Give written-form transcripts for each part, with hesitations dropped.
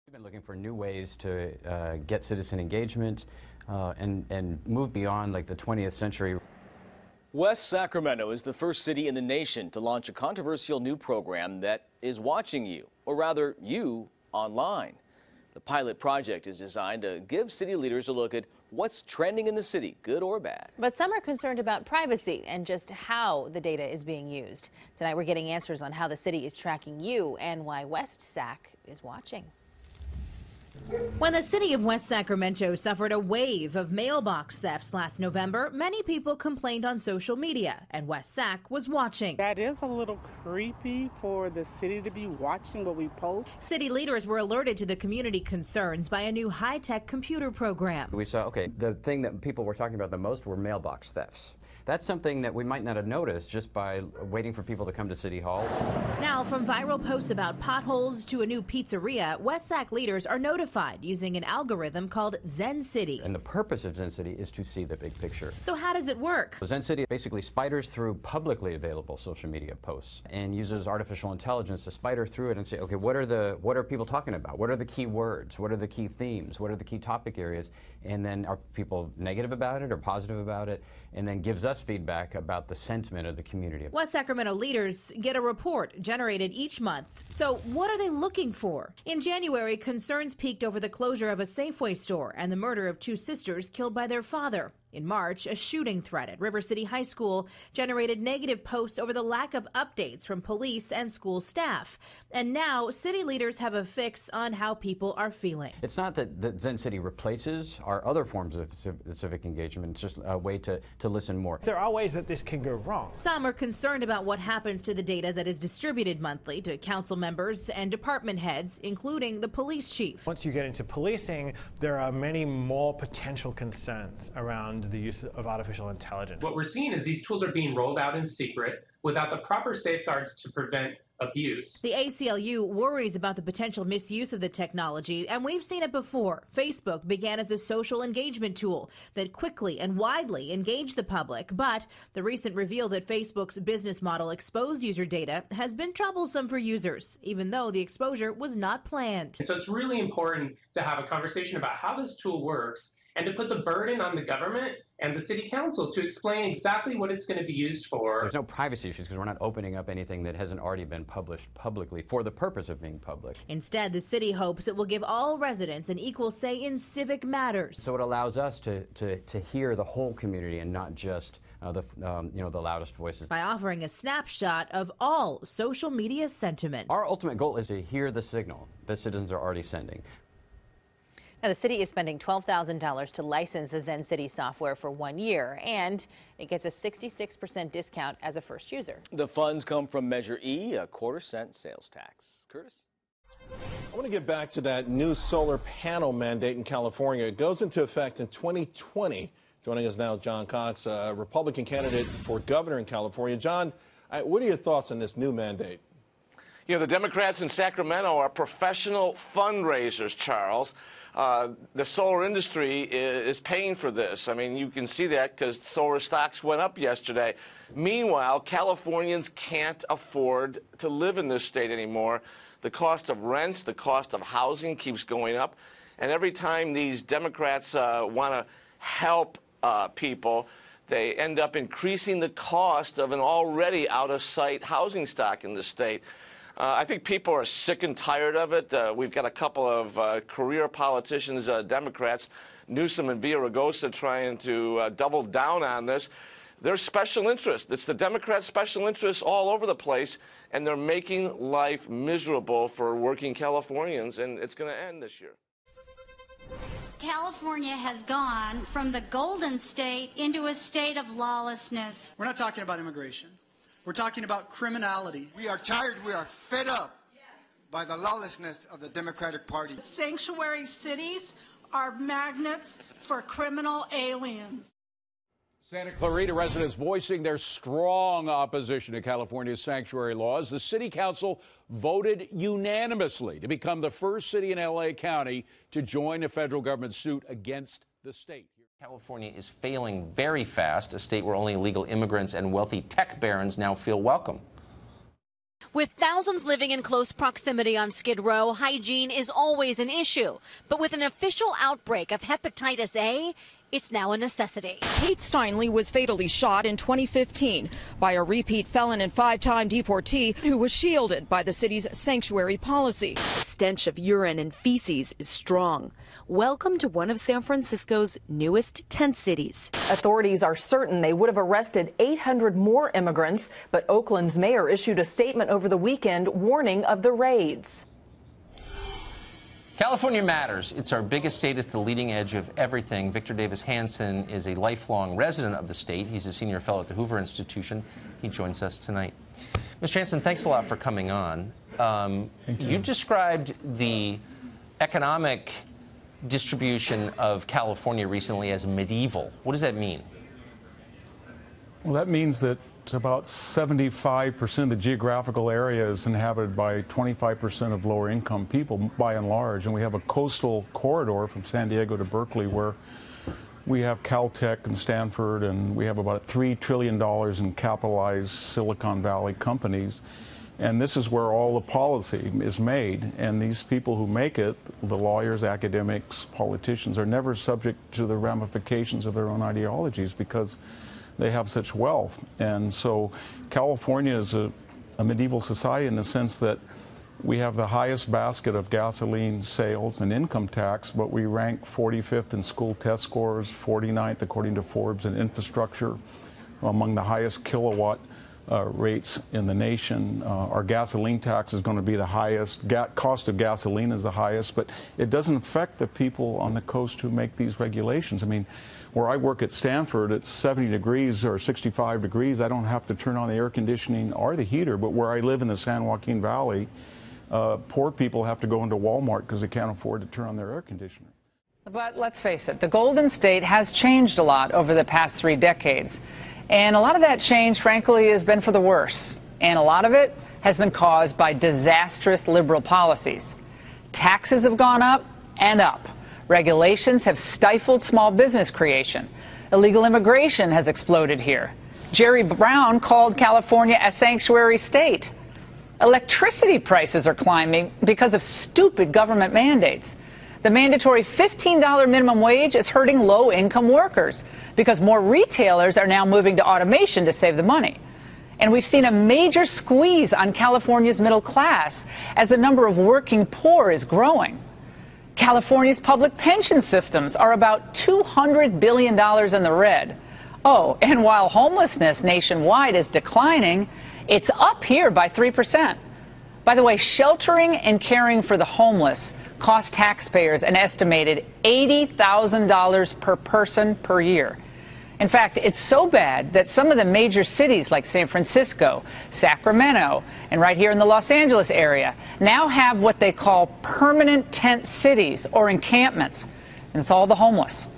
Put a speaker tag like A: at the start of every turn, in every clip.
A: We've been looking for new ways to get citizen engagement and move beyond like the 20th century.
B: West Sacramento is the first city in the nation to launch a controversial new program that is watching you, or rather you, online. The pilot project is designed to give city leaders a look at what's trending in the city, good or bad.
C: But some are concerned about privacy and just how the data is being used. Tonight we're getting answers on how the city is tracking you and why West Sac is watching. When the city of West Sacramento suffered a wave of mailbox thefts last November, many people complained on social media, and West Sac was watching.
D: That is a little creepy for the city to be watching what we post.
C: City leaders were alerted to the community concerns by a new high-tech computer program.
A: We saw, okay, the thing that people were talking about the most were mailbox thefts. That's something that we might not have noticed just by waiting for people to come to City Hall.
C: Now, from viral posts about potholes to a new pizzeria, West Sac leaders are notified using an algorithm called Zen City.
A: And the purpose of Zen City is to see the big picture.
C: So how does it work?
A: Zen City basically spiders through publicly available social media posts and uses artificial intelligence to spider through it and say, okay, what are people talking about? What are the key words? What are the key themes? What are the key topic areas? And then are people negative about it or positive about it? And then gives us feedback about the sentiment of the community.
C: West Sacramento leaders get a report generated each month. So what are they looking for? In January, concerns peaked over the closure of a Safeway store and the murder of two sisters killed by their father. In March, a shooting threat at River City High School generated negative posts over the lack of updates from police and school staff. And now, city leaders have a fix on how people are feeling.
A: It's not that Zen City replaces our other forms of civic engagement. It's just a way to listen more.
E: There are ways that this can go wrong.
C: Some are concerned about what happens to the data that is distributed monthly to council members and department heads, including the police chief.
E: Once you get into policing, there are many more potential concerns around the use of artificial intelligence.
F: What we're seeing is these tools are being rolled out in secret without the proper safeguards to prevent abuse.
C: The ACLU worries about the potential misuse of the technology, and we've seen it before. Facebook began as a social engagement tool that quickly and widely engaged the public, but the recent reveal that Facebook's business model exposed user data has been troublesome for users, even though the exposure was not planned.
F: And so it's really important to have a conversation about how this tool works and to put the burden on the government and the city council to explain exactly what it's going to be used for.
A: There's no privacy issues because we're not opening up anything that hasn't already been published publicly for the purpose of being public.
C: Instead, the city hopes it will give all residents an equal say in civic matters.
A: So it allows us to hear the whole community and not just the loudest voices.
C: By offering a snapshot of all social media sentiment.
A: Our ultimate goal is to hear the signal that citizens are already sending.
C: Now, the city is spending $12,000 to license the Zen City software for 1 year, and it gets a 66% discount as a first user.
B: The funds come from Measure E, a quarter-cent sales tax. Curtis?
G: I want to get back to that new solar panel mandate in California. It goes into effect in 2020. Joining us now, John Cox, a Republican candidate for governor in California. John, what are your thoughts on this new mandate?
H: You know, the Democrats in Sacramento are professional fundraisers, Charles. The solar industry is paying for this. I mean, you can see that because solar stocks went up yesterday. Meanwhile, Californians can't afford to live in this state anymore. The cost of rents, the cost of housing keeps going up. And every time these Democrats want to help people, they end up increasing the cost of an already out-of-sight housing stock in the state. I think people are sick and tired of it. We've got a couple of career politicians, Democrats, Newsom and Villaraigosa, trying to double down on this. There's special interest. It's the Democrats' special interests all over the place, and they're making life miserable for working Californians, and it's going to end this year.
I: California has gone from the Golden State into a state of lawlessness.
J: We're not talking about immigration. We're talking about criminality.
K: We are tired, we are fed up by the lawlessness of the Democratic Party.
L: Sanctuary cities are magnets for criminal aliens.
M: Santa Clarita residents voicing their strong opposition to California's sanctuary laws. The city council voted unanimously to become the first city in L.A. County to join the federal government's suit against the state.
N: California is failing very fast, a state where only illegal immigrants and wealthy tech barons now feel welcome.
O: With thousands living in close proximity on Skid Row, hygiene is always an issue. But with an official outbreak of hepatitis A, it's now a necessity.
P: Kate Steinle was fatally shot in 2015 by a repeat felon and 5-time deportee who was shielded by the city's sanctuary policy.
Q: The stench of urine and feces is strong. Welcome to one of San Francisco's newest tent cities.
R: Authorities are certain they would have arrested 800 more immigrants, but Oakland's mayor issued a statement over the weekend warning of the raids.
N: California matters. It's our biggest state. It's the leading edge of everything. Victor Davis Hanson is a lifelong resident of the state. He's a senior fellow at the Hoover Institution. He joins us tonight. Mr. Hanson, thanks a lot for coming on. You described the economic distribution of California recently as medieval. What does that mean?
S: Well, that means that about 75% of the geographical area is inhabited by 25% of lower income people by and large. And we have a coastal corridor from San Diego to Berkeley where we have Caltech and Stanford, and we have about $3 trillion in capitalized Silicon Valley companies. And this is where all the policy is made. And these people who make it, the lawyers, academics, politicians, are never subject to the ramifications of their own ideologies because they have such wealth. And so California is a medieval society in the sense that we have the highest basket of gasoline sales and income tax, but we rank 45th in school test scores, 49th according to Forbes in infrastructure, among the highest kilowatt rates in the nation. Our gasoline tax is going to be the highest. Cost of gasoline is the highest, but it doesn't affect the people on the coast who make these regulations. I mean, where I work at Stanford, it's 70 degrees or 65 degrees. I don't have to turn on the air conditioning or the heater, but where I live in the San Joaquin Valley, poor people have to go into Walmart because they can't afford to turn on their air conditioner.
T: But let's face it, the Golden State has changed a lot over the past 3 decades. And a lot of that change, frankly, has been for the worse. And a lot of it has been caused by disastrous liberal policies. Taxes have gone up and up. Regulations have stifled small business creation. Illegal immigration has exploded here. Jerry Brown called California a sanctuary state. Electricity prices are climbing because of stupid government mandates. The mandatory $15 minimum wage is hurting low-income workers because more retailers are now moving to automation to save the money. And we've seen a major squeeze on California's middle class as the number of working poor is growing. California's public pension systems are about $200 billion in the red. Oh, and while homelessness nationwide is declining, it's up here by 3%. By the way, sheltering and caring for the homeless cost taxpayers an estimated $80,000 per person per year. In fact, it's so bad that some of the major cities like San Francisco, Sacramento, and right here in the Los Angeles area now have what they call permanent tent cities or encampments. And it's all the homeless.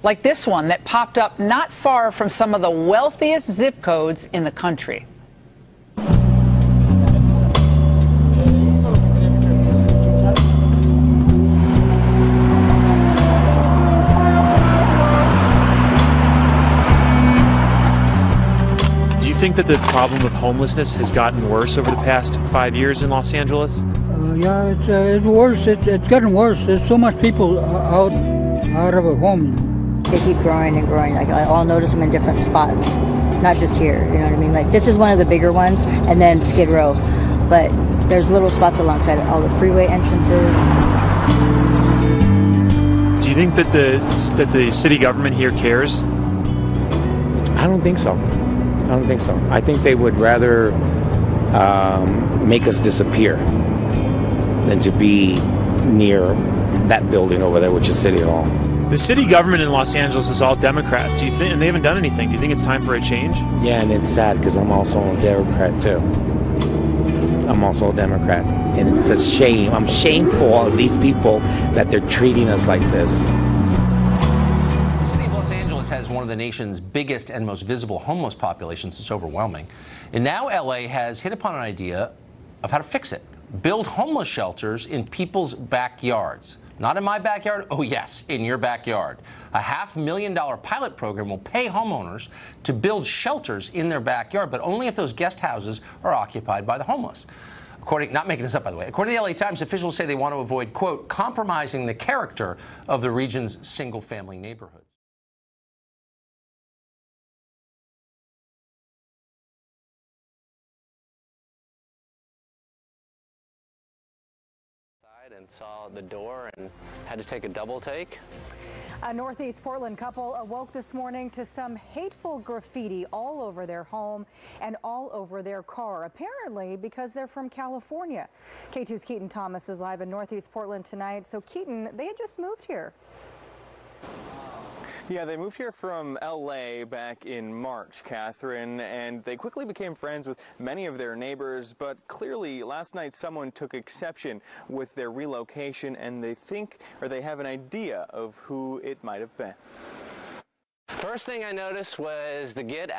T: Like this one that popped up not far from some of the wealthiest zip codes in the country.
U: Do you think that the problem of homelessness has gotten worse over the past 5 years in Los Angeles?
V: Yeah, it's worse. It's getting worse. There's so much people out of a home.
W: They keep growing and growing. Like I'll notice them in different spots, not just here. You know what I mean? Like this is one of the bigger ones, and then Skid Row. But there's little spots alongside all the freeway entrances.
U: Do you think that the city government here cares?
X: I don't think so. I don't think so. I think they would rather make us disappear than to be near that building over there, which is City Hall.
U: The city government in Los Angeles is all Democrats. Do you think, and they haven't done anything? Do you think it's time for a change?
X: Yeah, and it's sad because I'm also a Democrat too. I'm also a Democrat, and it's a shame. I'm shameful of these people that they're treating us like this.
N: The city of Los Angeles has one of the nation's biggest and most visible homeless populations. It's overwhelming. And now LA has hit upon an idea of how to fix it. Build homeless shelters in people's backyards. Not in my backyard. Oh, yes, in your backyard. A $500,000 pilot program will pay homeowners to build shelters in their backyard, but only if those guest houses are occupied by the homeless. Not making this up, by the way. According to the LA Times, officials say they want to avoid, quote, compromising the character of the region's single-family neighborhoods.
A: And saw the door and had to take a double take.
D: A Northeast Portland couple awoke this morning to some hateful graffiti all over their home and all over their car, apparently because they're from California. K2's Keaton Thomas is live in Northeast Portland tonight. So Keaton, they had just moved here.
E: Yeah, they moved here from LA back in March, Catherine, and they quickly became friends with many of their neighbors, but clearly last night someone took exception with their relocation, and they have an idea of who it might have been.
A: First thing I noticed was the get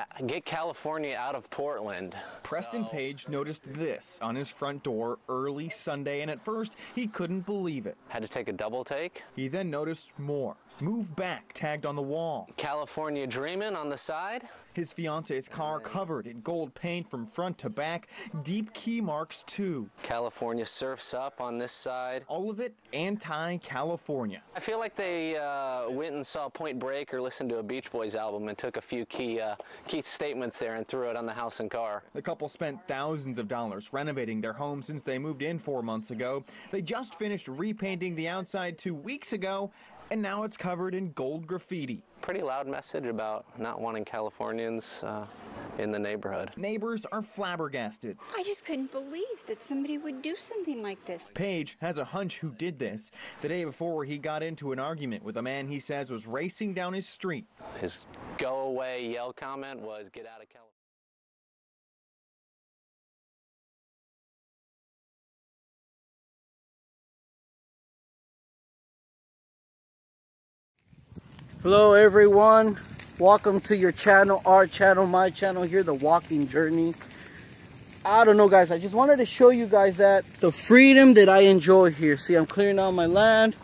A: California out of Portland.
E: Preston Page noticed this on his front door early Sunday, and at first he couldn't believe it.
A: Had to take a double take.
E: He then noticed more. Move back tagged on the wall.
A: California Dreamin' on the side.
E: His fiance's car covered in gold paint from front to back, deep key marks too.
A: California Surfs Up on this side.
E: All of it anti-California.
A: I feel like they went and saw Point Break or listened to a Beach Boys album and took a few key statements there and threw it on the house and car.
E: The couple spent thousands of dollars renovating their home since they moved in 4 months ago. They just finished repainting the outside 2 weeks ago, and now it's covered in gold graffiti.
A: Pretty loud message about not wanting Californians in the neighborhood.
E: Neighbors are flabbergasted.
F: I just couldn't believe that somebody would do something like this.
E: Page has a hunch who did this. The day before, he got into an argument with a man he says was racing down his street.
A: His go away yell comment was, "Get out of California."
Y: Hello everyone, welcome to your channel, our channel, my channel here, The Walking Journey. I don't know guys, I just wanted to show you guys that the freedom that I enjoy here. See, I'm clearing out my land.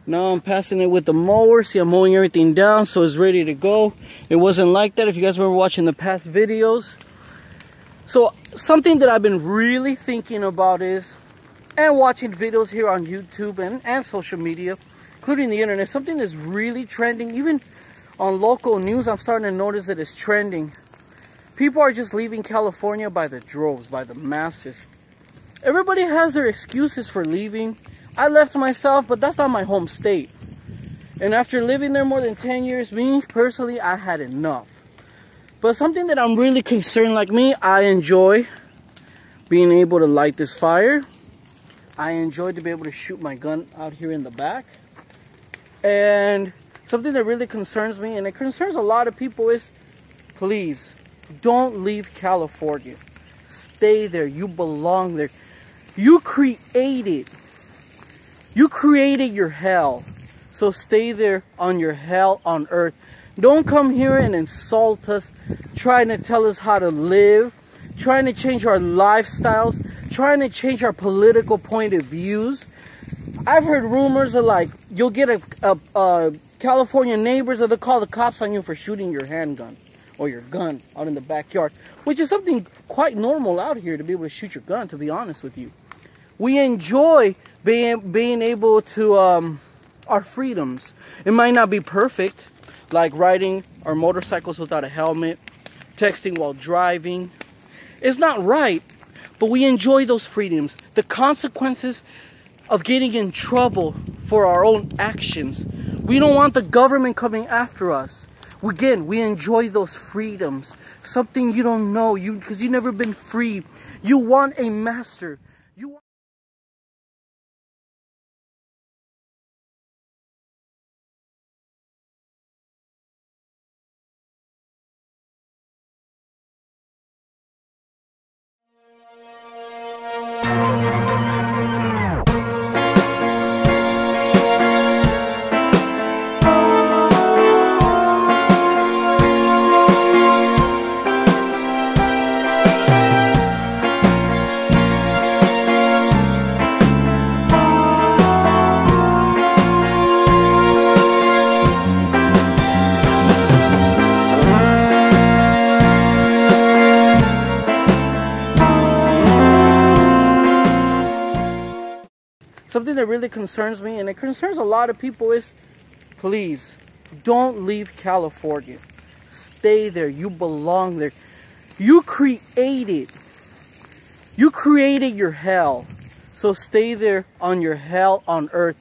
Y: Now I'm passing it with the mower. See, I'm mowing everything down so it's ready to go. It wasn't like that if you guys remember watching the past videos. So something that I've been really thinking about is, and watching videos here on YouTube and social media, including the internet, something that's really trending, even on local news. I'm starting to notice that it's trending. People are just leaving California by the droves, by the masses. Everybody has their excuses for leaving. I left myself, but that's not my home state. And after living there more than 10 years, me personally, I had enough. But something that I'm really concerned, like me, I enjoy being able to light this fire. I enjoy to be able to shoot my gun out here in the back. And something that really concerns me, and it concerns a lot of people, is please don't leave California. Stay there. You belong there. You created your hell. So stay there on your hell on earth. Don't come here and insult us, trying to tell us how to live, trying to change our lifestyles, trying to change our political point of views. I've heard rumors of, like, you'll get a California neighbors, or they'll call the cops on you for shooting your handgun or your gun out in the backyard, which is something quite normal out here, to be able to shoot your gun, to be honest with you. We enjoy being able to, our freedoms. It might not be perfect, like riding our motorcycles without a helmet, texting while driving. It's not right, but we enjoy those freedoms. The consequences of getting in trouble for our own actions. We don't want the government coming after us. Again, we enjoy those freedoms. Something you don't know, because you've never been free. You want a master. that really concerns me, and it concerns a lot of people, is please don't leave California. Stay there. You belong there. You created your hell. So stay there on your hell on earth.